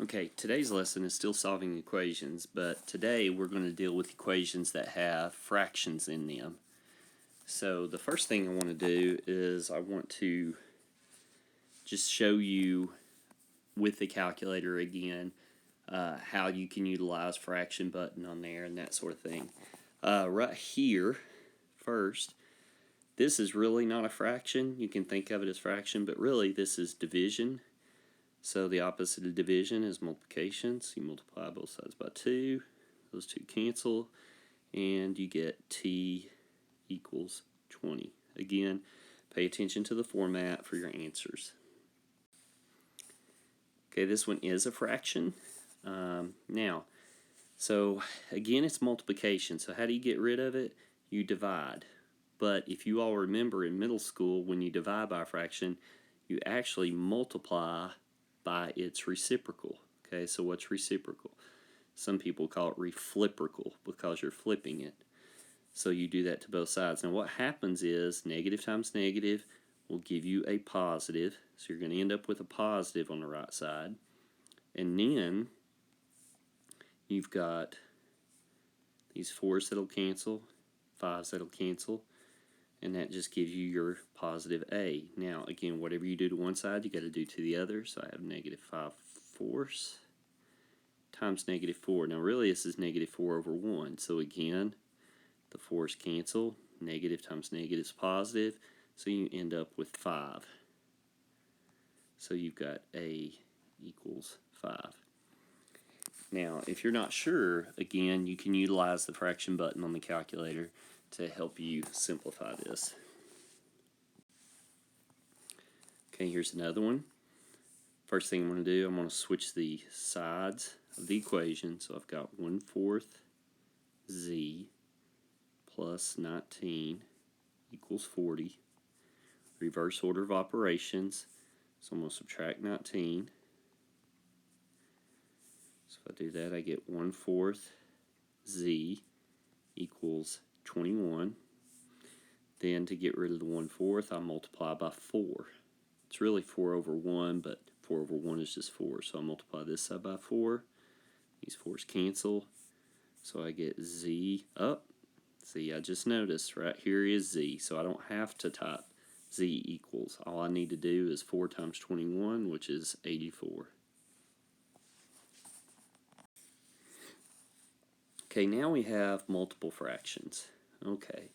Okay, today's lesson is still solving equations, but today we're going to deal with equations that have fractions in them. So the first thing I want to do is I want to just show you with the calculator again how you can utilize fraction button on there and that sort of thing. Right here, first, this is really not a fraction. You can think of it as fraction, but really this is division. So the opposite of division is multiplication. So you multiply both sides by 2. Those two cancel, and you get t equals 20. Again, pay attention to the format for your answers. Okay, this one is a fraction. So again, it's multiplication. So how do you get rid of it? You divide. But if you all remember in middle school, when you divide by a fraction, you actually multiply by its reciprocal. Okay, so what's reciprocal? Some people call it refliprical because you're flipping it. So you do that to both sides. Now what happens is negative times negative will give you a positive. So you're going to end up with a positive on the right side. And then you've got these 4's that'll cancel, 5's that'll cancel, and that just gives you your positive a. Now again, whatever you do to one side, you got to do to the other. So I have negative 5/4 times negative 4. Now really this is negative 4 over 1. So again, the 4's cancel. Negative times negative is positive. So you end up with 5. So you've got a equals 5. Now if you're not sure, again, you can utilize the fraction button on the calculator to help you simplify this. Okay, here's another one. First thing I'm going to do, I'm going to switch the sides of the equation. So I've got 1/4 z plus 19 equals 40. Reverse order of operations. So I'm going to subtract 19. So if I do that, I get 1/4 z equals 21. Then to get rid of the 1/4, I multiply by 4. It's really 4 over 1, but 4 over 1 is just 4. So I multiply this side by 4. These 4's cancel. So I get z up. See, I just noticed right here is z. So I don't have to type z equals. All I need to do is 4 times 21, which is 84. Okay, now we have multiple fractions. Okay.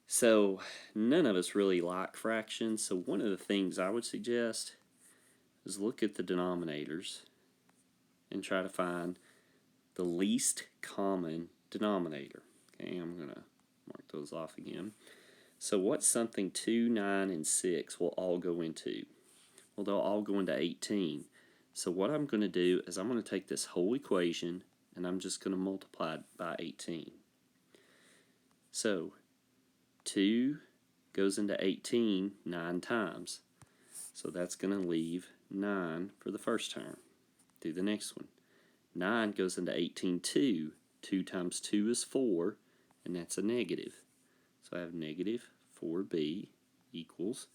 So none of us really like fractions, so one of the things I would suggest is look at the denominators and try to find the least common denominator. Okay, I'm going to mark those off again. So what's something 2, 9, and 6 will all go into? Well, they'll all go into 18. So what I'm going to do is I'm going to take this whole equation and I'm just going to multiply it by 18. So 2 goes into 18 9 times. So that's going to leave 9 for the first term. Do the next one. 9 goes into 18 2. 2 times 2 is 4, and that's a negative. So I have negative 4b equals.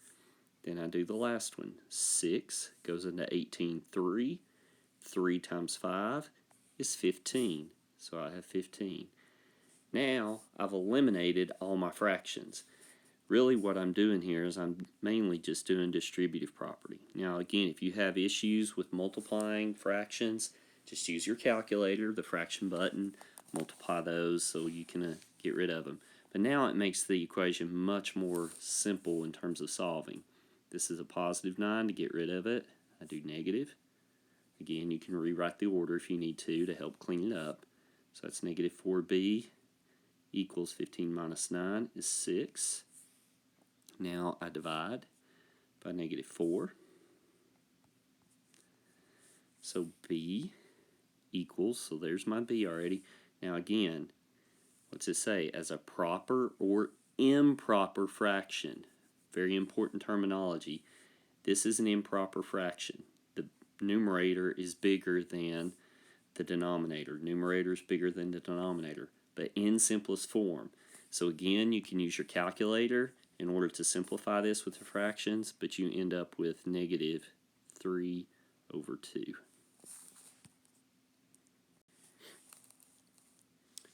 Then I do the last one. 6 goes into 18 3. 3 times 5 is 15. So I have 15. Now I've eliminated all my fractions. Really what I'm doing here is I'm mainly just doing distributive property. Now again, if you have issues with multiplying fractions, just use your calculator, the fraction button, multiply those so you can get rid of them. But now it makes the equation much more simple in terms of solving. This is a positive 9 to get rid of it. I do negative. Again, you can rewrite the order if you need to help clean it up. So that's negative 4b equals 15 minus 9 is 6. Now I divide by negative 4. So b equals, so there's my b already. Now again, what's it say? As a proper or improper fraction. Very important terminology. This is an improper fraction. The numerator is bigger than the denominator. Numerator is bigger than the denominator, but in simplest form. So again, you can use your calculator in order to simplify this with the fractions, but you end up with negative 3 over 2.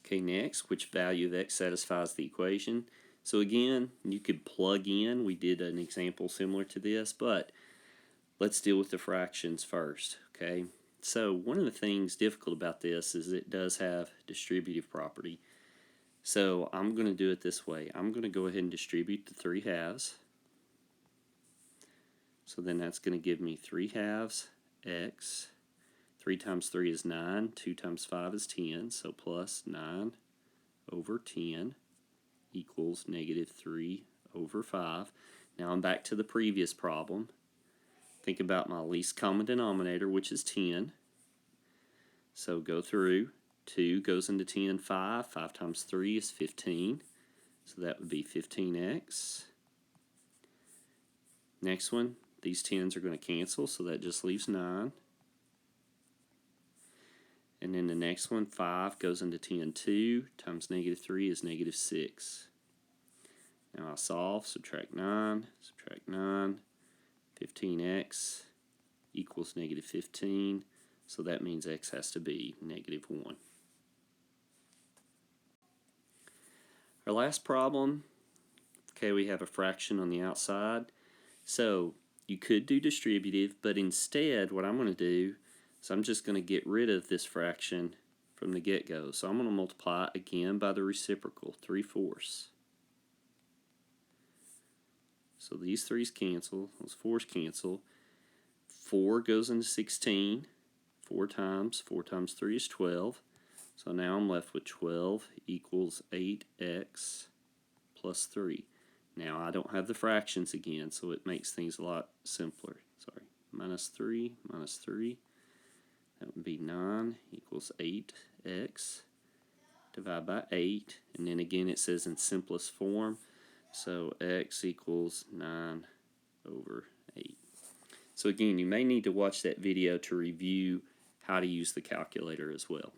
Okay, next, which value of x satisfies the equation? So again, you could plug in. We did an example similar to this, but let's deal with the fractions first. Okay, so one of the things difficult about this is it does have distributive property. So I'm going to do it this way. I'm going to go ahead and distribute the 3 halves. So then that's going to give me 3 halves x. 3 times 3 is 9. 2 times 5 is 10. So plus 9 over 10 equals negative 3 over 5. Now I'm back to the previous problem. Think about my least common denominator, which is 10. So go through. 2 goes into 10, 5. 5 times 3 is 15. So that would be 15x. Next one, these 10s are going to cancel, so that just leaves 9. And then the next one, 5 goes into 10, 2 times negative 3 is negative 6. Now I solve, subtract 9, 15x equals negative 15. So that means x has to be negative 1. Our last problem, okay, we have a fraction on the outside. So you could do distributive, but instead what I'm going to do is I'm just going to get rid of this fraction from the get-go. So I'm going to multiply it again by the reciprocal, 3/4. So these 3's cancel, those 4's cancel. 4 goes into 16. 4 times 3 is 12. So now I'm left with 12 equals 8x plus 3. Now I don't have the fractions again, so it makes things a lot simpler. Sorry, minus 3, that would be 9 equals 8x. Divide by 8, and then again it says in simplest form, so x equals 9 over 8. So again, you may need to watch that video to review how to use the calculator as well.